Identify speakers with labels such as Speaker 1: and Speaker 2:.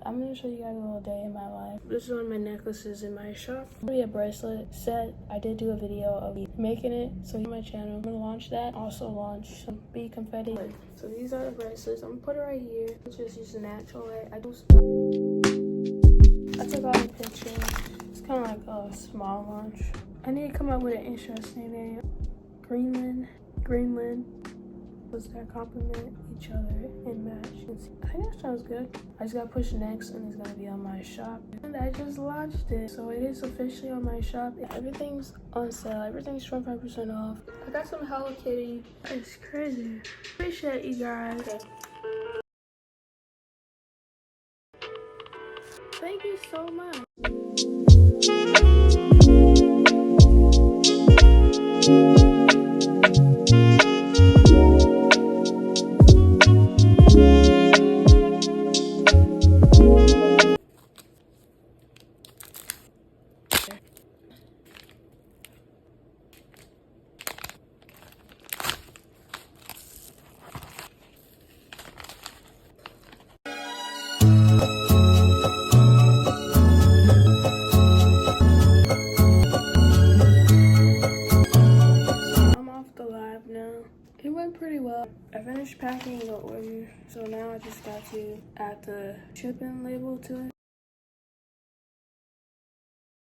Speaker 1: I'm gonna show you guys a little day in my life. This is one of my necklaces in my shop. It's gonna be a bracelet set. I did do a video of me making it, so on my channel. I'm gonna launch that. Also launch some bee confetti. So these are the bracelets. I'm gonna put it right here. Just use the natural light. I took all the pictures. It's kind of like a small launch. I need to come up with an interesting name. Greenland. Was that complement each other and match. I think that sounds good. I just gotta push next and it's gonna be on my shop. And I just launched it. So it is officially on my shop. Everything's on sale. Everything's 25% off. I got some Hello Kitty. It's crazy. Appreciate you guys. Okay. Thank you so much. It went pretty well. I finished packing the order, so now I just got to add the shipping label to it.